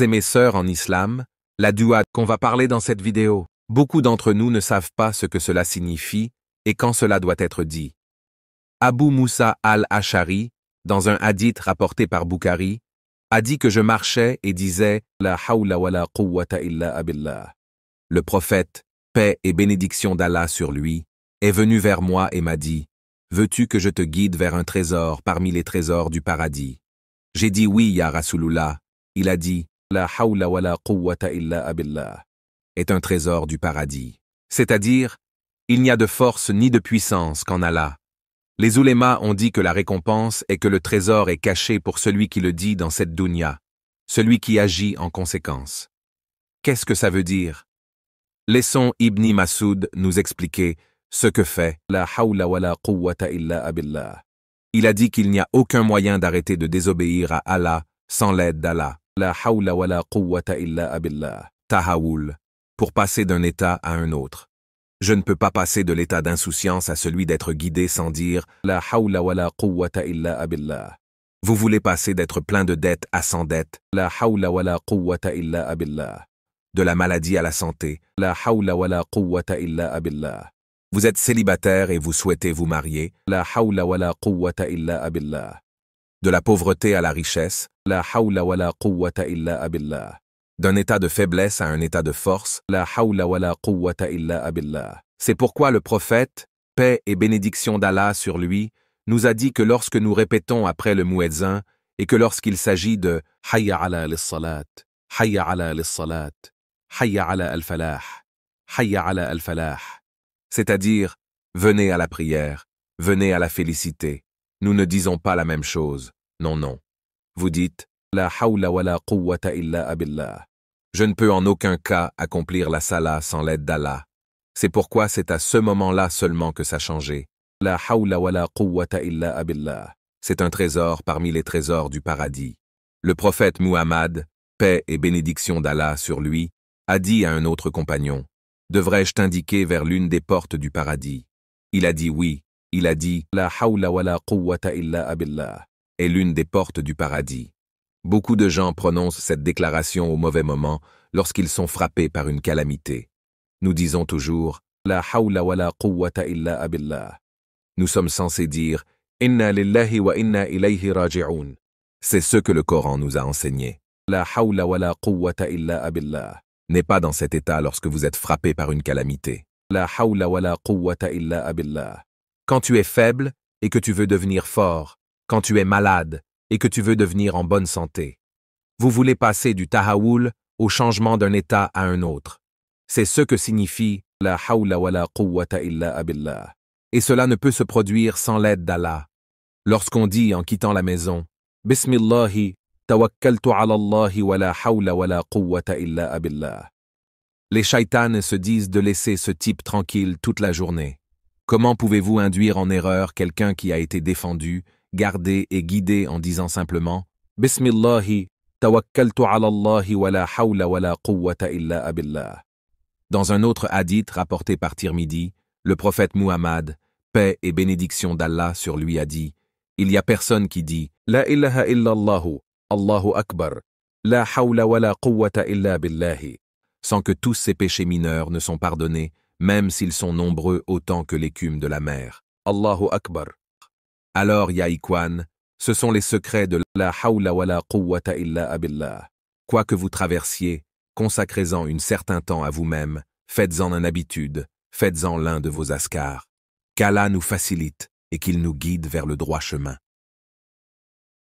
Et mes sœurs en islam, la dua qu'on va parler dans cette vidéo, beaucoup d'entre nous ne savent pas ce que cela signifie et quand cela doit être dit. Abu Moussa al-Ash'ari, dans un hadith rapporté par Bukhari, a dit que je marchais et disais « La hawla wa la quwwata illa billah ». Le prophète, paix et bénédiction d'Allah sur lui, est venu vers moi et m'a dit « Veux-tu que je te guide vers un trésor parmi les trésors du paradis ?» J'ai dit « Oui, ya Rasulullah ». Il a dit « La hawla wa la quwwata illa billah » est un trésor du paradis. C'est-à-dire, il n'y a de force ni de puissance qu'en Allah. Les oulémas ont dit que la récompense est que le trésor est caché pour celui qui le dit dans cette dunya, celui qui agit en conséquence. Qu'est-ce que ça veut dire? Laissons Ibn Mas'ud nous expliquer ce que fait la hawla wa la quwwata illa billah. Il a dit qu'il n'y a aucun moyen d'arrêter de désobéir à Allah sans l'aide d'Allah. La hawla wa la quwwata illa billah. Tahawul, pour passer d'un état à un autre. Je ne peux pas passer de l'état d'insouciance à celui d'être guidé sans dire la hawla wa la quwwata illa billah. Vous voulez passer d'être plein de dettes à sans dettes, la hawla wa la quwwata illa billah. De la maladie à la santé, la hawla wa la quwwata illa billah. Vous êtes célibataire et vous souhaitez vous marier, la hawla wa la quwwata illa billah. De la pauvreté à la richesse, la hawla wa la quwwata illa billah. D'un état de faiblesse à un état de force, la hawla wa la quwwata illa billah. C'est pourquoi le prophète, paix et bénédiction d'Allah sur lui, nous a dit que lorsque nous répétons après le muezzin et que lorsqu'il s'agit de hayya ala lis-salat, hayya ala lis-salat, hayya ala al-falah, hayya ala al-falah, c'est-à-dire venez à la prière, venez à la félicité. Nous ne disons pas la même chose. Non, non. Vous dites la hawla wa la quwwata illa billah. Je ne peux en aucun cas accomplir la salah sans l'aide d'Allah. C'est pourquoi c'est à ce moment-là seulement que ça changeait. La hawla wa la quwwata illa billah. C'est un trésor parmi les trésors du paradis. Le prophète Muhammad, paix et bénédiction d'Allah sur lui, a dit à un autre compagnon, « Devrais-je t'indiquer vers l'une des portes du paradis ?» Il a dit oui. Il a dit « La hawla wa la quwwata illa billah » est l'une des portes du paradis. Beaucoup de gens prononcent cette déclaration au mauvais moment lorsqu'ils sont frappés par une calamité. Nous disons toujours « La hawla wa la quwwata illa billah ». Nous sommes censés dire « Inna lillahi wa inna ilayhi raji'un ». C'est ce que le Coran nous a enseigné. La hawla wa la quwwata illa billah n'est pas dans cet état lorsque vous êtes frappé par une calamité. La hawla wa la quwwata illa billah. Quand tu es faible et que tu veux devenir fort, quand tu es malade et que tu veux devenir en bonne santé. Vous voulez passer du tahawul au changement d'un état à un autre. C'est ce que signifie la hawla wa la quwwata illa billah. Et cela ne peut se produire sans l'aide d'Allah. Lorsqu'on dit en quittant la maison, Bismillahi, tawakkaltu ala Allahi wa la hawla wa la quwwata illa billah. Les shaitanes se disent de laisser ce type tranquille toute la journée. Comment pouvez-vous induire en erreur quelqu'un qui a été défendu, gardé et guidé en disant simplement « Bismillahi, tawakkaltu ala Allahi wa la hawla wa la quwwata illa billah ». Dans un autre hadith rapporté par Tirmidhi, le prophète Muhammad, paix et bénédiction d'Allah sur lui a dit « Il y a personne qui dit « La ilaha illallahu, Allahu akbar, la hawla wa la quwwata illa billahi » sans que tous ses péchés mineurs ne sont pardonnés, même s'ils sont nombreux autant que l'écume de la mer. Allahu Akbar. Alors, ya Ikhwan, ce sont les secrets de la hawla wa la quwwata illa billah. Quoi que vous traversiez, consacrez-en un certain temps à vous-même, faites-en une habitude, faites-en l'un de vos askars. Qu'Allah nous facilite et qu'il nous guide vers le droit chemin.